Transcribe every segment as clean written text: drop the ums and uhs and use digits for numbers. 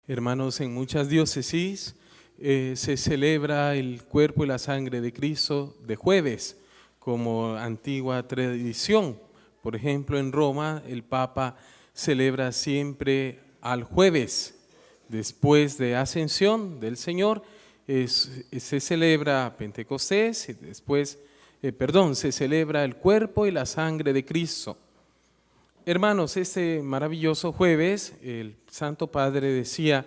Hermanos, en muchas diócesis se celebra el cuerpo y la sangre de Cristo de jueves, como antigua tradición. Por ejemplo, en Roma el Papa celebra siempre al jueves, después de Ascensión del Señor, se celebra Pentecostés y después, se celebra el cuerpo y la sangre de Cristo. Hermanos, este maravilloso jueves, el Santo Padre decía,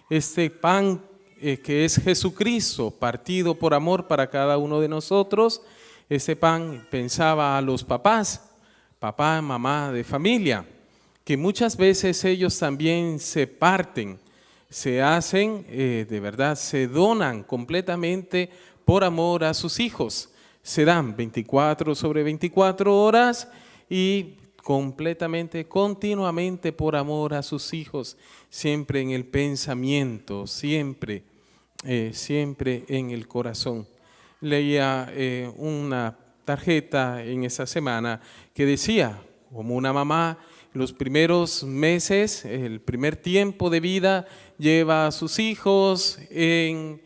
este pan que es Jesucristo, partido por amor para cada uno de nosotros, ese pan pensaba a los papás, papá, mamá de familia, que muchas veces ellos también se parten, se hacen, de verdad, se donan completamente por amor a sus hijos. Se dan 24 sobre 24 horas y completamente, continuamente por amor a sus hijos, siempre en el pensamiento, siempre en el corazón. Leía una tarjeta en esa semana que decía, como una mamá, los primeros meses, el primer tiempo de vida, lleva a sus hijos en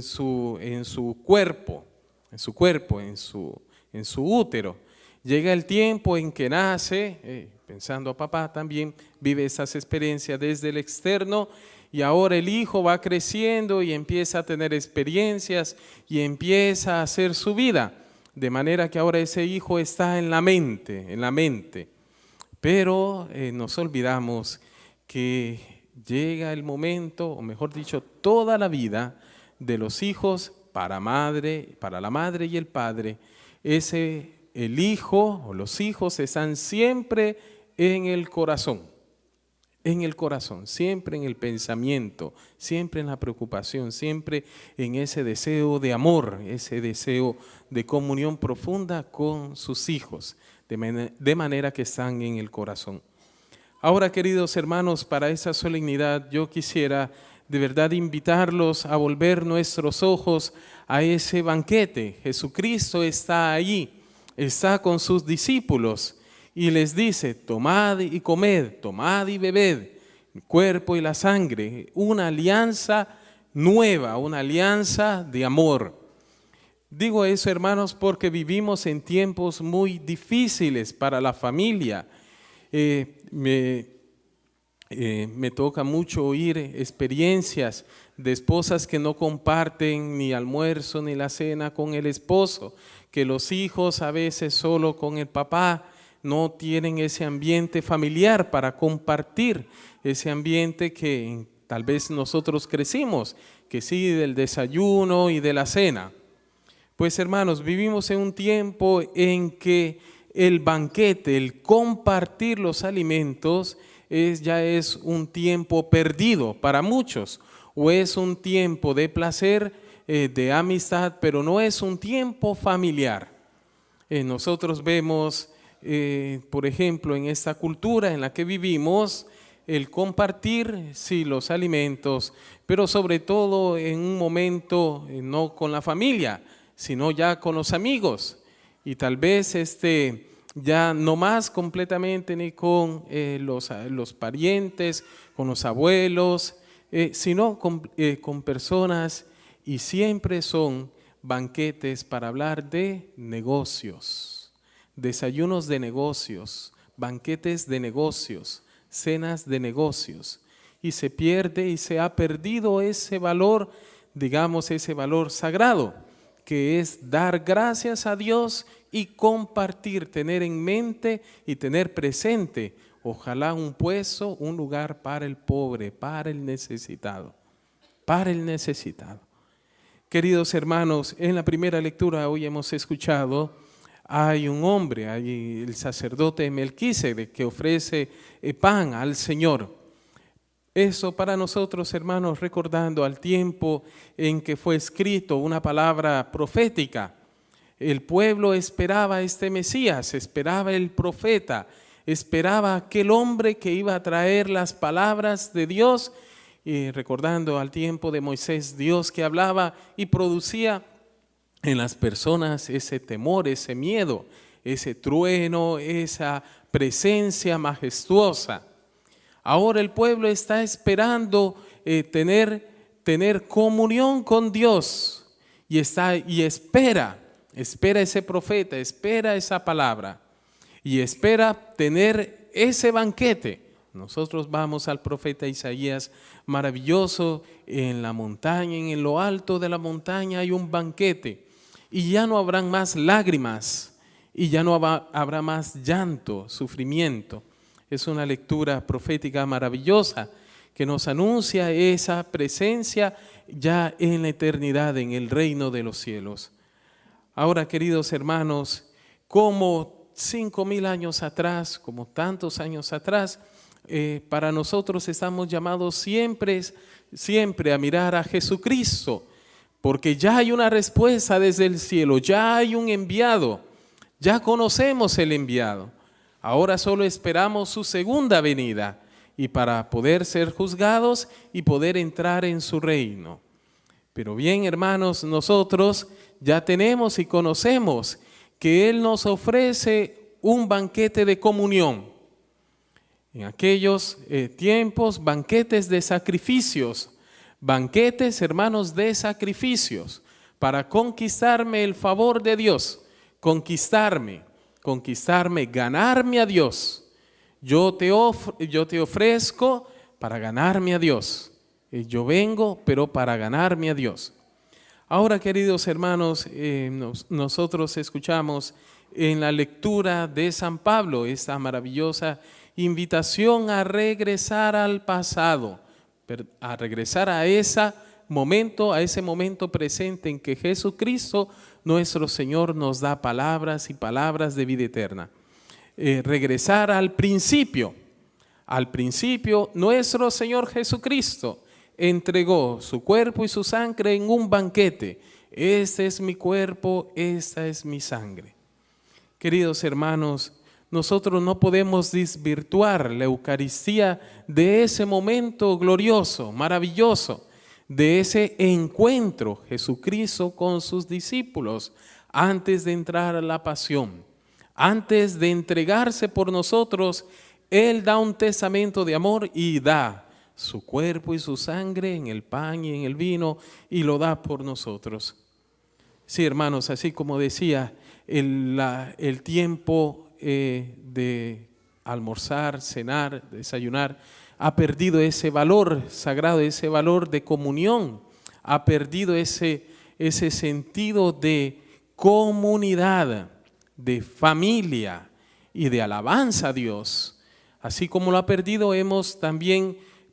su cuerpo, en su útero. Llega el tiempo en que nace, pensando a papá también, vive esas experiencias desde el externo y ahora el hijo va creciendo y empieza a tener experiencias y empieza a hacer su vida. De manera que ahora ese hijo está en la mente. Pero nos olvidamos que llega el momento, o mejor dicho, toda la vida de los hijos para la madre y el padre, el hijo o los hijos están siempre en el corazón, siempre en el pensamiento, siempre en la preocupación, siempre en ese deseo de amor, ese deseo de comunión profunda con sus hijos, de manera que están en el corazón. Ahora, queridos hermanos, para esa solemnidad yo quisiera de verdad invitarlos a volver nuestros ojos a ese banquete. Jesucristo está allí. Está con sus discípulos y les dice, tomad y comed, tomad y bebed, el cuerpo y la sangre, una alianza nueva, una alianza de amor. Digo eso, hermanos, porque vivimos en tiempos muy difíciles para la familia. Me toca mucho oír experiencias de esposas que no comparten ni almuerzo ni la cena con el esposo, que los hijos a veces solo con el papá no tienen ese ambiente familiar para compartir, ese ambiente que tal vez nosotros crecimos, que sí, del desayuno y de la cena. Pues hermanos, vivimos en un tiempo en que el banquete, el compartir los alimentos ya es un tiempo perdido para muchos, o es un tiempo de placer, de amistad, pero no es un tiempo familiar. Nosotros vemos, por ejemplo, en esta cultura en la que vivimos, el compartir, sí, los alimentos, pero sobre todo en un momento no con la familia, sino ya con los amigos, y tal vez ya no más completamente ni con los parientes, con los abuelos, sino con personas, y siempre son banquetes para hablar de negocios, desayunos de negocios, banquetes de negocios, cenas de negocios, y se pierde y se ha perdido ese valor, digamos ese valor sagrado, que es dar gracias a Dios y compartir, tener en mente y tener presente, ojalá un puesto, un lugar para el pobre, para el necesitado, para el necesitado. Queridos hermanos, en la primera lectura hoy hemos escuchado, hay un hombre, hay el sacerdote Melquisedec que ofrece pan al Señor. Eso para nosotros, hermanos, recordando al tiempo en que fue escrito una palabra profética. El pueblo esperaba a este Mesías, esperaba el profeta, esperaba aquel hombre que iba a traer las palabras de Dios. Y recordando al tiempo de Moisés, Dios que hablaba y producía en las personas ese temor, ese miedo, ese trueno, esa presencia majestuosa. Ahora el pueblo está esperando tener comunión con Dios y espera ese profeta, espera esa palabra y espera tener ese banquete. Nosotros vamos al profeta Isaías, maravilloso, en la montaña, en lo alto de la montaña hay un banquete y ya no habrán más lágrimas y ya no habrá más llanto, sufrimiento. Es una lectura profética maravillosa que nos anuncia esa presencia ya en la eternidad, en el reino de los cielos. Ahora, queridos hermanos, como 5,000 años atrás, como tantos años atrás, para nosotros estamos llamados siempre a mirar a Jesucristo, porque ya hay una respuesta desde el cielo, ya hay un enviado, ya conocemos el enviado. Ahora solo esperamos su segunda venida y para poder ser juzgados y poder entrar en su reino. Pero bien, hermanos, nosotros ya tenemos y conocemos que Él nos ofrece un banquete de comunión. En aquellos tiempos, banquetes de sacrificios, banquetes, hermanos, de sacrificios, para conquistarme el favor de Dios, conquistarme, ganarme a Dios. Yo te ofrezco para ganarme a Dios. Yo vengo, pero para ganarme a Dios. Ahora, queridos hermanos, nosotros escuchamos en la lectura de San Pablo esta maravillosa invitación a regresar al pasado, a regresar a ese momento presente en que Jesucristo, nuestro Señor, nos da palabras y palabras de vida eterna. Regresar al principio. Al principio, nuestro Señor Jesucristo entregó su cuerpo y su sangre en un banquete. Este es mi cuerpo, esta es mi sangre. Queridos hermanos, nosotros no podemos desvirtuar la Eucaristía de ese momento glorioso, maravilloso, de ese encuentro Jesucristo con sus discípulos antes de entrar a la pasión. Antes de entregarse por nosotros, Él da un testamento de amor y da su cuerpo y su sangre en el pan y en el vino y lo da por nosotros. Sí, hermanos, así como decía, el tiempo de almorzar, cenar, desayunar, ha perdido ese valor sagrado, ese valor de comunión, ha perdido ese sentido de comunidad, de familia y de alabanza a Dios. Así como lo ha perdido,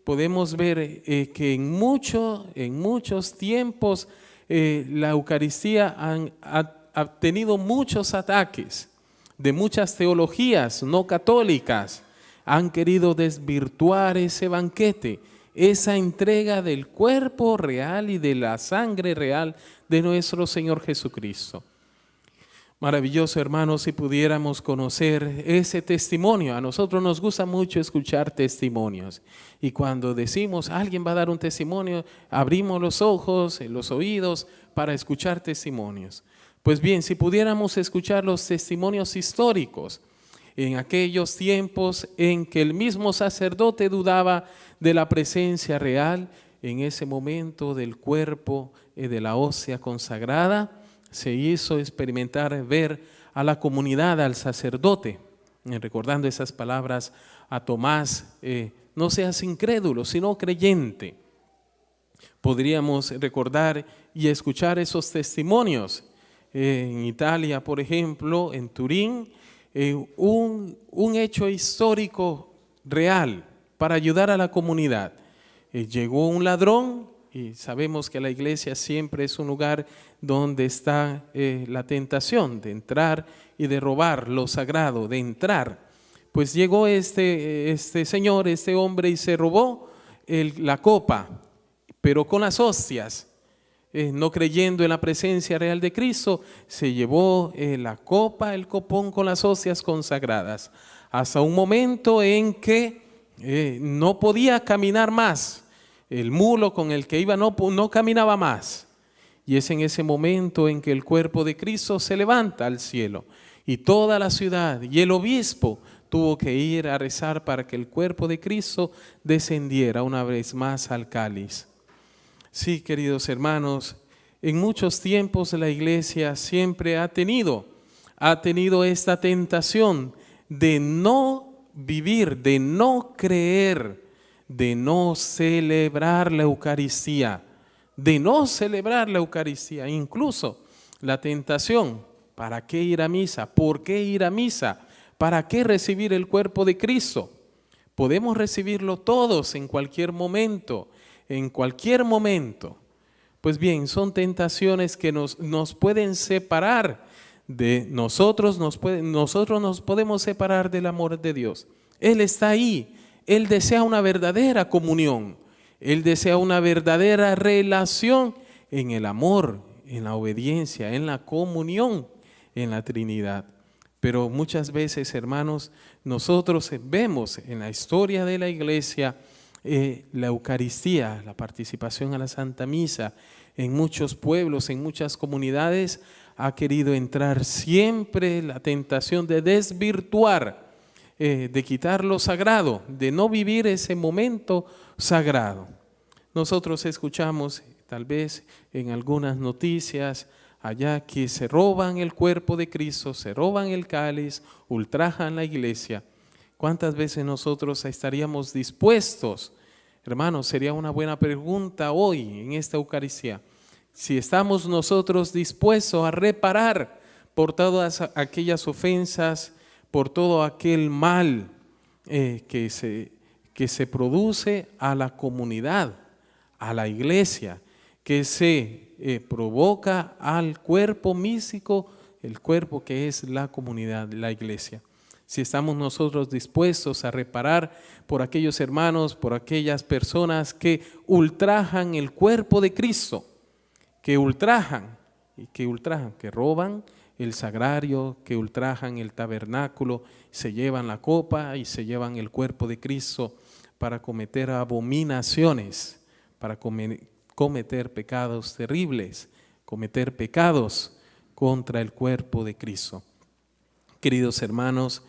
podemos ver que en muchos tiempos la Eucaristía ha tenido muchos ataques de muchas teologías no católicas. Han querido desvirtuar ese banquete, esa entrega del cuerpo real y de la sangre real de nuestro Señor Jesucristo. Maravilloso, hermanos, si pudiéramos conocer ese testimonio. A nosotros nos gusta mucho escuchar testimonios. Y cuando decimos, alguien va a dar un testimonio, abrimos los ojos, los oídos para escuchar testimonios. Pues bien, si pudiéramos escuchar los testimonios históricos, en aquellos tiempos en que el mismo sacerdote dudaba de la presencia real, en ese momento del cuerpo de la hóstia consagrada, se hizo experimentar, ver a la comunidad, al sacerdote, recordando esas palabras a Tomás, no seas incrédulo, sino creyente. Podríamos recordar y escuchar esos testimonios. En Italia, por ejemplo, en Turín, un hecho histórico real para ayudar a la comunidad. Llegó un ladrón, y sabemos que la iglesia siempre es un lugar donde está la tentación de entrar y de robar lo sagrado, de entrar. Pues llegó este señor, este hombre, y se robó la copa, pero con las hostias. No creyendo en la presencia real de Cristo, se llevó la copa, el copón con las hostias consagradas, hasta un momento en que no podía caminar más. El mulo con el que iba no caminaba más. Y es en ese momento en que el cuerpo de Cristo se levanta al cielo. Y toda la ciudad y el obispo tuvo que ir a rezar para que el cuerpo de Cristo descendiera una vez más al cáliz. Sí, queridos hermanos, en muchos tiempos la iglesia siempre ha tenido esta tentación de no vivir, de no creer, de no celebrar la Eucaristía, incluso la tentación, ¿para qué ir a misa? ¿Por qué ir a misa? ¿Para qué recibir el cuerpo de Cristo? Podemos recibirlo todos en cualquier momento, Pues bien, son tentaciones que nos pueden separar de nosotros, nosotros nos podemos separar del amor de Dios. Él está ahí, Él desea una verdadera comunión, Él desea una verdadera relación en el amor, en la obediencia, en la comunión, en la Trinidad. Pero muchas veces, hermanos, nosotros vemos en la historia de la iglesia la Eucaristía, la participación a la Santa Misa, en muchos pueblos, en muchas comunidades, ha querido entrar siempre la tentación de desvirtuar, de quitar lo sagrado, de no vivir ese momento sagrado. Nosotros escuchamos, tal vez en algunas noticias, allá que se roban el cuerpo de Cristo, se roban el cáliz, ultrajan la iglesia. ¿Cuántas veces nosotros estaríamos dispuestos? Hermanos, sería una buena pregunta hoy en esta Eucaristía. Si estamos nosotros dispuestos a reparar por todas aquellas ofensas, por todo aquel mal que se produce a la comunidad, a la iglesia, que se provoca al cuerpo místico, el cuerpo que es la comunidad, la iglesia. Si estamos nosotros dispuestos a reparar por aquellos hermanos, por aquellas personas que ultrajan el cuerpo de Cristo, que roban el sagrario, que ultrajan el tabernáculo, se llevan la copa y se llevan el cuerpo de Cristo para cometer abominaciones, para cometer pecados terribles, cometer pecados contra el cuerpo de Cristo. Queridos hermanos,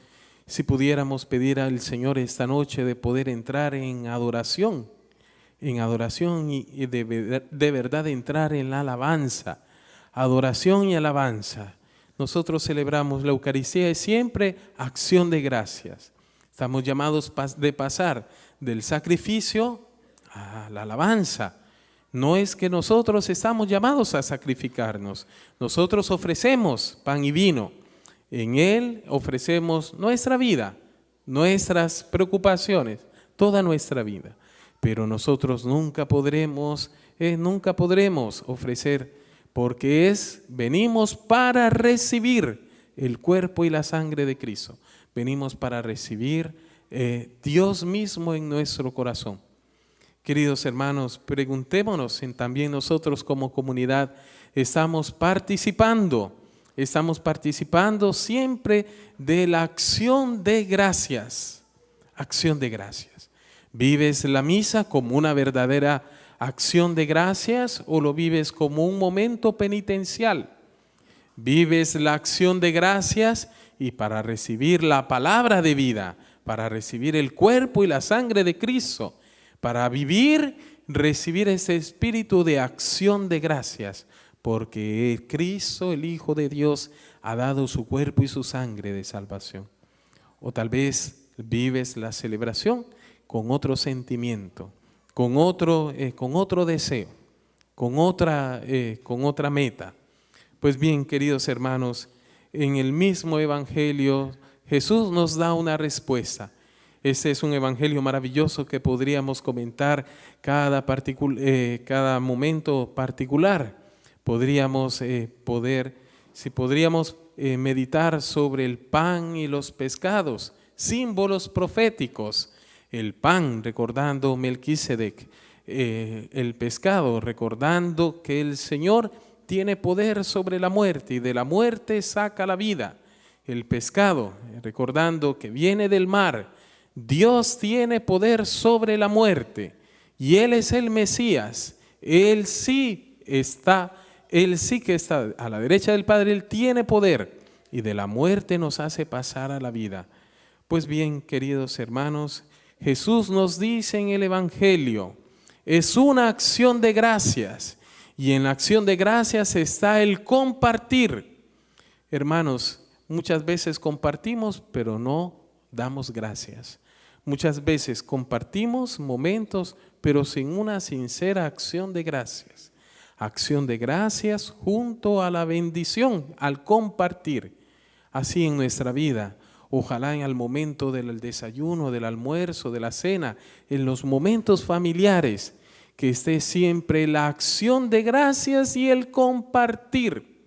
si pudiéramos pedir al Señor esta noche de poder entrar en adoración y de verdad entrar en la alabanza, adoración y alabanza. Nosotros celebramos la Eucaristía, es siempre acción de gracias. Estamos llamados de pasar del sacrificio a la alabanza. No es que nosotros estamos llamados a sacrificarnos, nosotros ofrecemos pan y vino. En Él ofrecemos nuestra vida, nuestras preocupaciones, toda nuestra vida. Pero nosotros nunca podremos ofrecer, porque venimos para recibir el cuerpo y la sangre de Cristo. Venimos para recibir Dios mismo en nuestro corazón. Queridos hermanos, preguntémonos también nosotros como comunidad, ¿estamos participando siempre de la acción de gracias? Acción de gracias. ¿Vives la misa como una verdadera acción de gracias o lo vives como un momento penitencial? ¿Vives la acción de gracias y para recibir la palabra de vida, para recibir el cuerpo y la sangre de Cristo, para recibir ese espíritu de acción de gracias? Porque Cristo, el Hijo de Dios, ha dado su cuerpo y su sangre de salvación. O tal vez vives la celebración con otro sentimiento, con otro deseo, con otra meta. Pues bien, queridos hermanos, en el mismo Evangelio Jesús nos da una respuesta. Este es un evangelio maravilloso que podríamos comentar cada momento particular. Podríamos meditar sobre el pan y los pescados, símbolos proféticos. El pan recordando Melquisedec, el pescado recordando que el Señor tiene poder sobre la muerte y de la muerte saca la vida. El pescado recordando que viene del mar. Dios tiene poder sobre la muerte y Él es el Mesías. Él sí que está a la derecha del Padre, Él tiene poder y de la muerte nos hace pasar a la vida. Pues bien, queridos hermanos, Jesús nos dice en el Evangelio, es una acción de gracias, y en la acción de gracias está el compartir. Hermanos, muchas veces compartimos, pero no damos gracias. Muchas veces compartimos momentos, pero sin una sincera acción de gracias. Acción de gracias junto a la bendición, al compartir. Así en nuestra vida, ojalá en el momento del desayuno, del almuerzo, de la cena, en los momentos familiares, que esté siempre la acción de gracias y el compartir.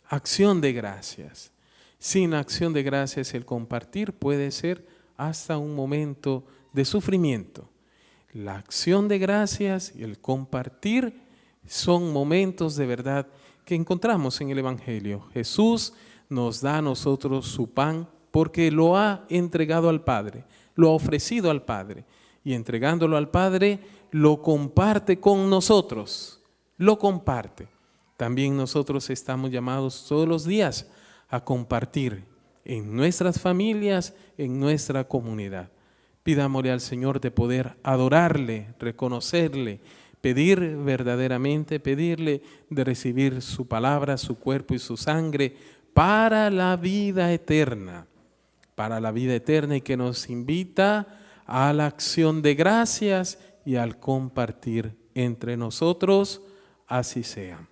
Acción de gracias. Sin acción de gracias, el compartir puede ser hasta un momento de sufrimiento. La acción de gracias y el compartir son momentos de verdad que encontramos en el Evangelio. Jesús nos da a nosotros su pan porque lo ha entregado al Padre, lo ha ofrecido al Padre, y entregándolo al Padre lo comparte con nosotros, lo comparte. También nosotros estamos llamados todos los días a compartir en nuestras familias, en nuestra comunidad. Pidámosle al Señor de poder adorarle, reconocerle, pedir verdaderamente, pedirle de recibir su palabra, su cuerpo y su sangre para la vida eterna, y que nos invita a la acción de gracias y al compartir entre nosotros. Así sea.